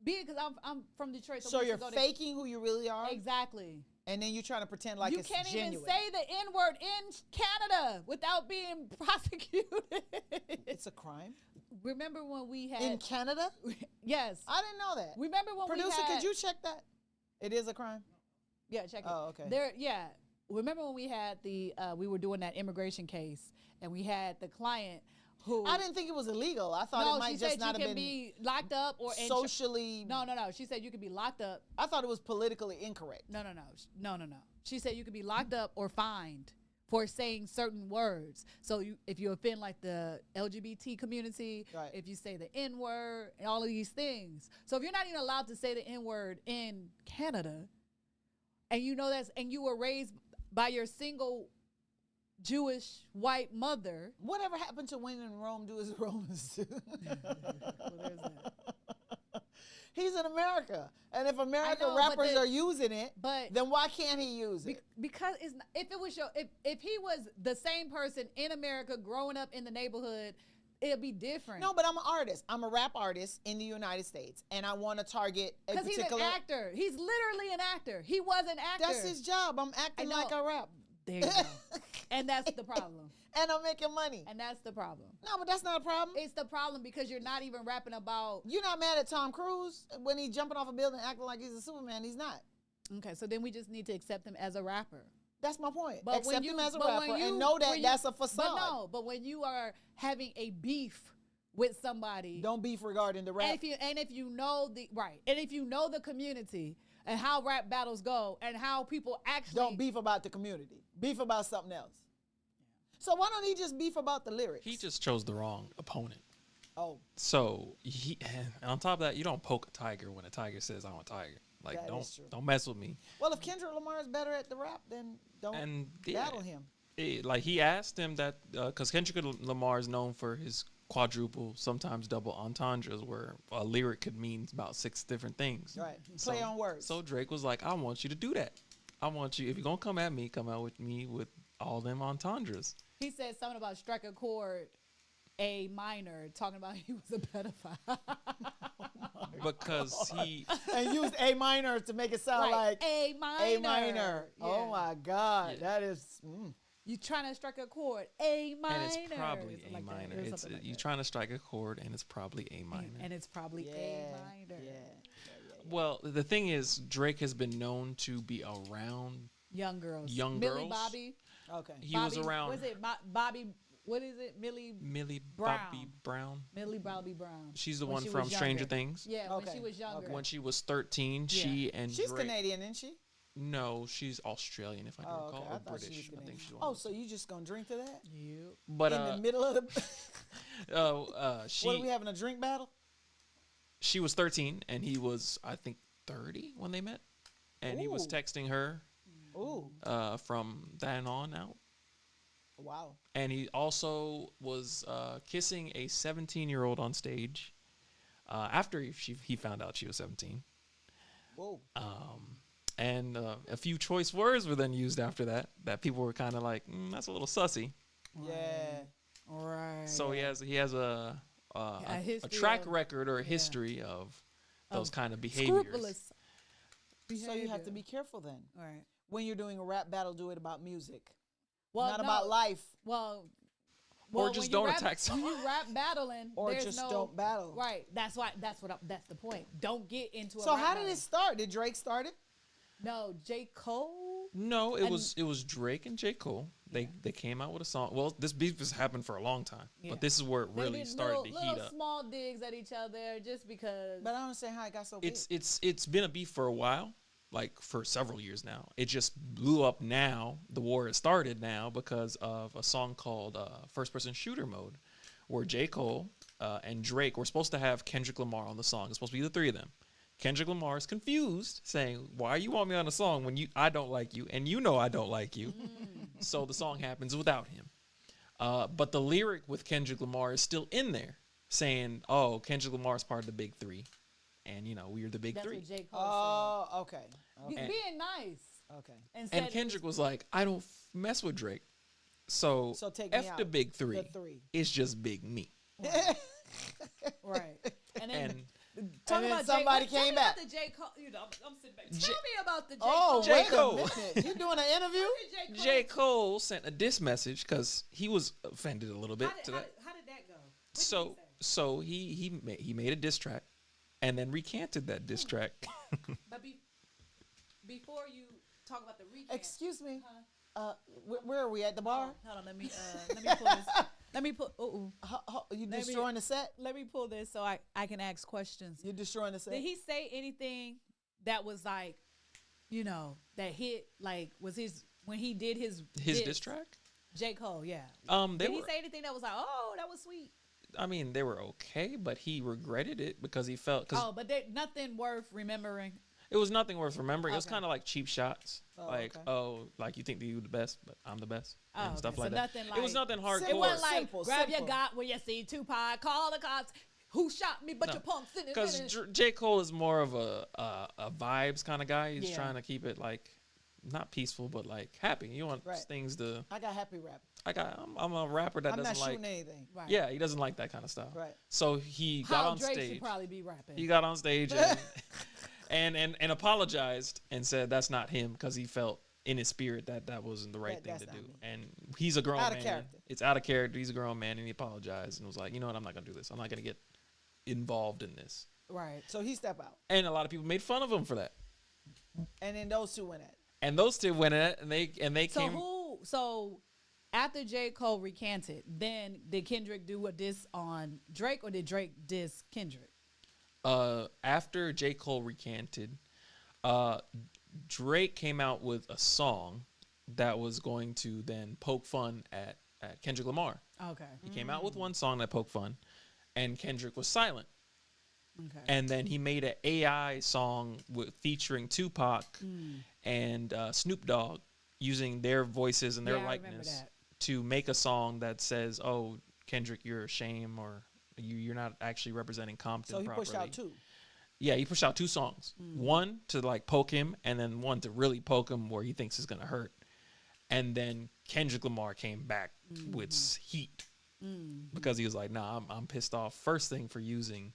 because I'm from Detroit. So we you're used to go faking who you really are, exactly. and then you're trying to pretend like You it's can't genuine. even say the N word in Canada without being prosecuted. It's a crime Remember when we had in Canada. yes. I didn't know that. Remember when Producer, we had could you check that? It is a crime. Yeah, check it. Oh, okay. Remember when we had we were doing that immigration case and we had the client who I didn't think it was illegal. I thought no, it might she just said not you have can been be locked up or in socially. No. She said you could be locked up. I thought it was politically incorrect. No. She said you could be locked up or fined for saying certain words. So if you offend like the LGBT community, Right. if you say the N word and all of these things. So if you're not even allowed to say the N word in Canada, and you know and you were raised by your single Jewish white mother. Whatever happened to when in Rome, do as the Romans do? Well, there's that. He's in America, and if American know, but rappers are using it, but- then why can't he use it? Because it's not, if it was if he was the same person in America growing up in the neighborhood, it'd be different. No, but I'm an artist. I'm a rap artist in the United States, and I want to target a because he's particular. an actor. He's literally an actor. He was an actor. That's his job. I'm acting know. like I rap, There you go. And that's the problem. and I'm making money. And that's the problem. No, but that's not a problem. It's the problem because you're not even rapping about. You're not mad at Tom Cruise when he's jumping off a building acting like he's a Superman. He's not. Okay, so then we just need to accept him as a rapper. That's my point. But Accept him as a but rapper when and know that when that's a facade. But when you are having a beef with somebody, Don't beef regarding the rap. and if you know the community and how rap battles go and how people actually Don't beef about the community. Beef about something else. So why don't he just beef about the lyrics? He just chose the wrong opponent. Oh, So and on top of that, you don't poke a tiger when a tiger says I'm a tiger. Like That is true. don't mess with me. well, if Kendrick Lamar is better at the rap, then don't And yeah, battle him. Like he asked him that because Kendrick Lamar is known for his quadruple, sometimes double entendres, where a lyric could mean about 6 different things. Right. Play on words. So Drake was like, I want you to do that. I want you, if you're gonna come at me, come out with me with all them entendres. he said something about strike a chord A minor, talking about he was a pedophile. Because he And used A minor to make it sound like A minor. A minor. Oh Yeah. my God, Yeah. that is. You trying to strike a chord A minor. and it's probably Something A like that. minor. It was It's something like you're that. trying to strike a chord, and it's probably A minor. And it's probably Yeah, A minor. yeah. Well, the thing is, Drake has been known to be around. Young girls. Young Millie girls? Bobby. Okay. He Bobby, was around What is it? Bobby. What is it? Millie Millie Brown. Bobby Brown. Millie Bobby Brown. She's the When one she from was Stranger younger. Things. Yeah, when Okay, she was younger. okay. When she was 13, she and She's Drake. Canadian, isn't she? No, she's Australian, if I can Oh, recall, okay. or I thought British. she was I Canadian. think she's one. Oh, so you just gonna drink to that You. But in the middle of the? she What are we having, a drink battle? she was 13 and he was, I think, 30 when they met, and he was Ooh. texting her Ooh, from then on out. wow. And he also was kissing a 17-year-old on stage after he found out she was 17. Whoa. And a few choice words were then used after that people were kind of like, that's a little sussy. Yeah. Right. So he has a history track of- record or a history of those kind of behaviors. Scrupulous. So you have to be careful then. All right. When you're doing a rap battle, do it about music, Well, not no. about life. Well, Or when just you don't rap, attack when you rap battling, Or there's just no, don't battle. Right. That's the point. Don't get into a So rap how did battle. it start? Did Drake start it? No, J. Cole. No, it was Drake and J. Cole. They came out with a song. Well, this beef has happened for a long time, Yeah. but this is where it They really did started to heat little up. small digs at each other just because. But I don't understand how it got so big. It's been a beef for a while, like for several years now. It just blew up now. The war has started now because of a song called First Person Shooter Mode, where J. Cole and Drake were supposed to have Kendrick Lamar on the song. It's supposed to be the three of them. Kendrick Lamar is confused, saying, "Why you want me on a song when I don't like you, and you know I don't like you?" So the song happens without him. But the lyric with Kendrick Lamar is still in there, saying, "Oh, Kendrick Lamar is part of the big three, and we're the big That's three." what J. Cole Oh, okay. said. and- Being nice. Okay. And And Kendrick was like, "I don't mess with Drake, so take me F out. the big three. The three. It's just big me." Right. And then And then somebody tell came me about back. the J. Cole. I'm sitting back. Tell me about the J. Oh, Cole. J. wait Cole. a minute. You doing an interview? How did J. Cole sent a diss message because he was offended a little bit to that. How did that go? What did So he say? so he made a diss track, and then recanted that diss track. But before you talk about the recant. Excuse me. Where are we at the bar? Hold on, let me pull this. Let me pull. You Let me- destroying the set? Let me pull this so I can ask questions. You're destroying the set? Did he say anything that was like, that hit? Like, was when he did his Diss track? J. Cole, yeah. They Did he were, say anything that was like, oh, that was sweet? I mean, they were okay, but he regretted it because he felt Oh, but nothing worth remembering. it was nothing worth remembering. It was Okay. kind of like cheap shots, like okay. like you think that you're the best, but I'm the best, Oh, and stuff okay. like So that. nothing It was like- nothing hardcore. It wasn't like Simple, grab your simple. got when you see Tupac, call the cops. who shot me, but No. your punks didn't Because finish. J. Cole is more of a vibes kind of guy. He's Yeah. trying to keep it like not peaceful, but like happy. You want Right. things to. I got happy rap. I'm a rapper that I'm doesn't not like. shooting anything. Right. Yeah, he doesn't like that kind of stuff. Right. So he How got on Drake stage. should probably be rapping. He got on stage and apologized and said that's not him because he felt in his spirit that wasn't the right thing That's to not do. me. And he's a grown Out of man. character. It's out of character. He's a grown man and he apologized and was like, you know what, I'm not gonna do this. I'm not gonna get involved in this. Right. So he step out. And a lot of people made fun of him for that. And then those two went at it. And those two went at it and they So came. so after J. Cole recanted, then did Kendrick do a diss on Drake, or did Drake diss Kendrick? After J. Cole recanted, Drake came out with a song that was going to then poke fun at Kendrick Lamar. Okay. He came out with one song that poked fun, and Kendrick was silent. Okay. And then he made an AI song featuring Tupac and Snoop Dogg, using their voices and their Yeah, I remember likeness that. to make a song that says, "Oh, Kendrick, you're a shame," or "You're not actually representing Compton So he properly." pushed out two. Yeah, he pushed out two songs. One to like poke him, and then one to really poke him where he thinks it's gonna hurt. And then Kendrick Lamar came back with heat because he was like, "Nah, I'm pissed off." First thing for using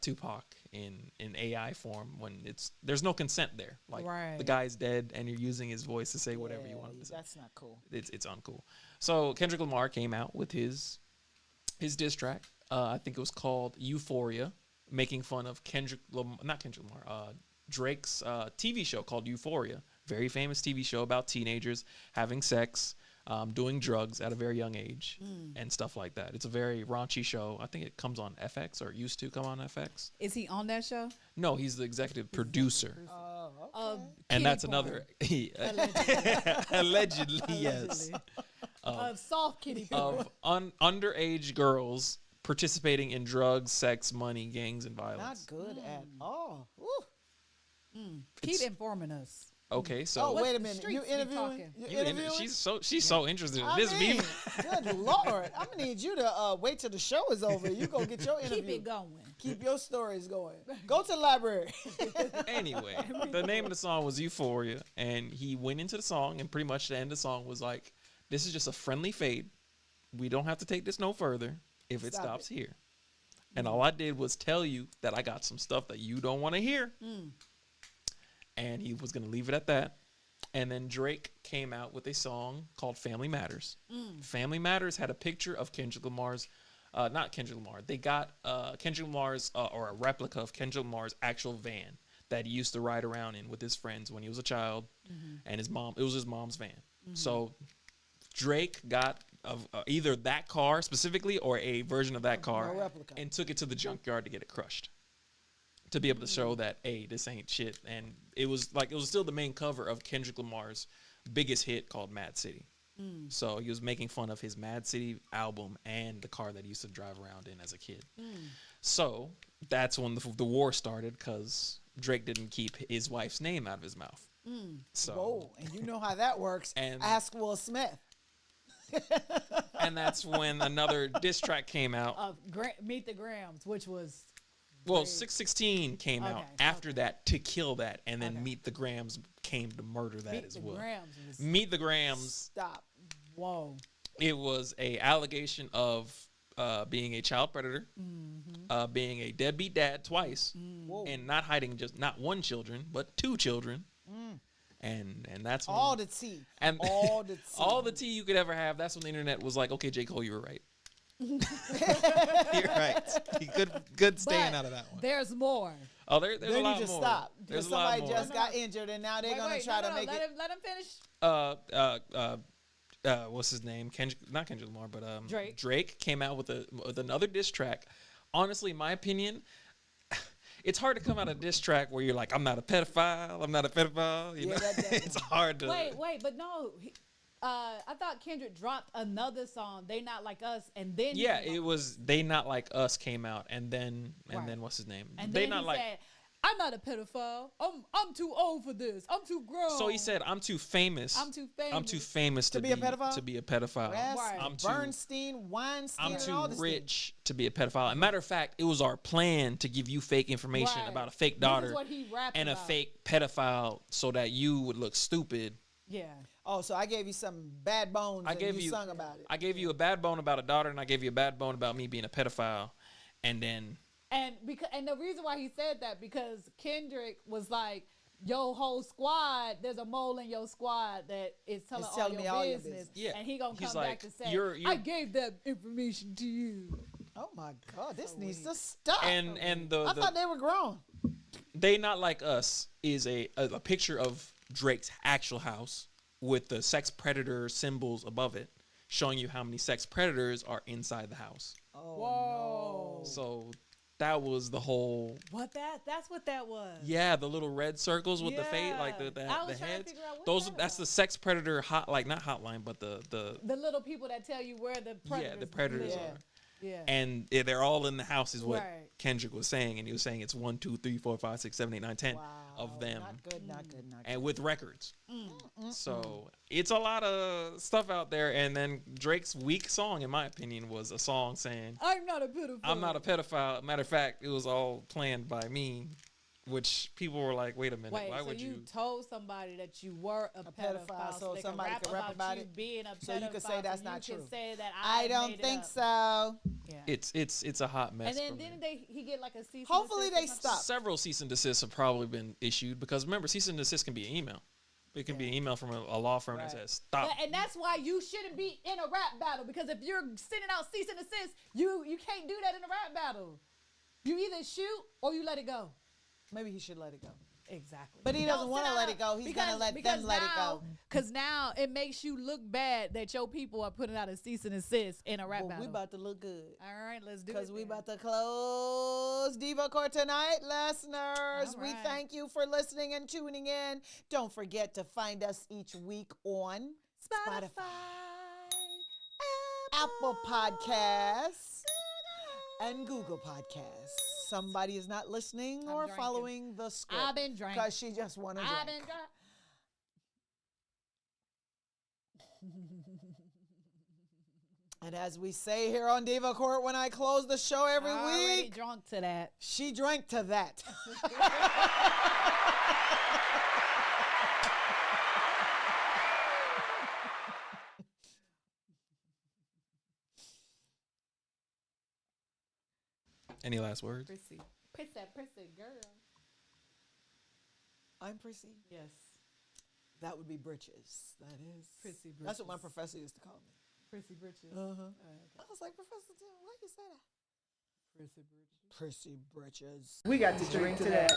Tupac in AI form when there's no consent there. Like Right. the guy's dead, and you're using his voice to say whatever you want him to say. That's not cool. It's uncool. So Kendrick Lamar came out with his diss track. I think it was called Euphoria, making fun of Drake's TV show called Euphoria. Very famous TV show about teenagers having sex, doing drugs at a very young age, and stuff like that. It's a very raunchy show. I think it comes on FX, or used to come on FX. Is he on that show? No, he's the executive producer. Of And kitty that's porn. another allegedly, yes, Of soft kitty porn. of underage girls participating in drugs, sex, money, gangs, and Not violence. good at all. Woo. Keep It's- informing us. Okay, so Oh, What's wait a the minute. streets You be interviewing? talking? You you in- interviewing? she's so interested in I this. mean, Me, good Lord. I'm going to need you to wait till the show is over. You go get your interview. Keep it going. Keep your stories going. Go to the library. anyway, the name of the song was Euphoria, and he went into the song, and pretty much the end of the song was like, "This is just a friendly fade. We don't have to take this no further if it Stop stops it. here." And all I did was tell you that I got some stuff that you don't want to hear. And he was going to leave it at that. And then Drake came out with a song called Family Matters. Family Matters had a picture of Kendrick Lamar's, not Kendrick Lamar. They got Kendrick Lamar's, or a replica of Kendrick Lamar's actual van that he used to ride around in with his friends when he was a child. And his mom, it was his mom's van. So Drake got either that car specifically or a version of that car A replica. and took it to the junkyard to get it crushed, to be able to show that, hey, this ain't shit. And it was still the main cover of Kendrick Lamar's biggest hit called Mad City. So he was making fun of his Mad City album and the car that he used to drive around in as a kid. So that's when the war started, because Drake didn't keep his wife's name out of his mouth. So Whoa. And you know how that works. And- Ask Will Smith. and that's when another diss track came out. Of Meet the Grams, which was Well, 616 came out Okay, after that to kill that, and then Okay. Meet the Grams came to murder that Meet as the well. Grams. Was, Meet the Grams, Stop. whoa. it was a allegation of being a child predator, being a deadbeat dad twice, Whoa. and not hiding just not one children but two children, and that's when, All the tea. and All the tea. all the tea you could ever have. That's when the internet was like, okay, J. Cole, you were right. You're right. Good staying But out of that one. There's more. Oh, there's They a need lot to more. stop. There's Because a lot somebody more. just got injured and now they're going to try to make let it. Him, let him finish. What's his name? Not Kendrick Lamar, but Drake. Drake came out with another diss track. Honestly, in my opinion, it's hard to come out a diss track where you're like, I'm not a pedophile. I'm not a pedophile. You Yeah, know, that- it's hard to. Wait, but no. I thought Kendrick dropped another song, They Not Like Us, and then he Yeah, came it out- was They Not Like Us came out, and then Right. what's his name? And They then Not he Like. said, I'm not a pedophile. I'm too old for this. I'm too grown. So he said, I'm too famous. I'm too famous. I'm too famous to be a pedophile? To be a pedophile. Right. I'm too Bernstein, Weinstein, I'm and too all this rich to be a pedophile. As a matter of fact, it was our plan to give you fake information Right. about a fake This is daughter what he rapped and a about. fake pedophile so that you would look stupid. Yeah. Oh, so I gave you some bad bones I and gave you you sung about it. I gave you a bad bone about a daughter, and I gave you a bad bone about me being a pedophile, and then And the reason why he said that because Kendrick was like, your whole squad, there's a mole in your squad that is telling It's all telling your me all your business. business. Yeah. And he gonna He's come back like, to say, you're- I gave that information to you. Oh my God, this needs to stop. and I thought they were grown. They Not Like Us is a picture of Drake's actual house with the sex predator symbols above it, showing you how many sex predators are inside the house. Oh, Whoa. So that was the whole. That's what that was. Yeah, the little red circles with the face, like Yeah. the I was the trying to heads. figure out what Those that that's the was. sex predator not hotline, but the The little people that tell you where the predators the predators live. are. Yeah. And they're all in the house, is what Right. Kendrick was saying, and he was saying it's 1, 2, 3, 4, 5, 6, 7, 8, 9, 10 of them, Not good, not good, not good. and with records. So it's a lot of stuff out there. And then Drake's weak song, in my opinion, was a song saying, I'm not a pedophile. I'm not a pedophile. Matter of fact, it was all planned by me, which people were like, wait a minute, Wait, why so would you you? told somebody that you were a pedophile, so they somebody can could rap about you it? being a pedophile, So you could say that's so not you true. Can say that I made don't it think up. so. Yeah. It's a hot mess. And then from didn't there. he get like a cease? Hopefully and they desist or something? stop. Several cease and desists have probably been issued because remember, cease and desist can be an email. It can be an email from a law firm that Right. says stop. And that's why you shouldn't be in a rap battle, because if you're sending out cease and desist, you can't do that in a rap battle. You either shoot or you let it go. Maybe he should let it go. Exactly. But he doesn't want to let it go. He's going to let them let it go. Because now it makes you look bad that your people are putting out a cease and desist in a rap Well, battle. we about to look good. All right, let's do it. Because we then. about to close Diva Court tonight, listeners. All We right. thank you for listening and tuning in. Don't forget to find us each week on Spotify, Apple Podcasts, and Google Podcasts. Somebody is not listening or drinking. following the script. I've been drinking. Because she just want to I've drink. been drunk. And as we say here on Diva Court when I close the show every Already week, drunk to that. she drank to that. Any last words? Prissy, girl. I'm Prissy. Yes. That would be britches. That is. Prissy That's what my britches. professor used to call me. Prissy britches. Uh-huh. I was like, Professor Tim, why you say that? Prissy britches. Prissy britches. We got to drink to that.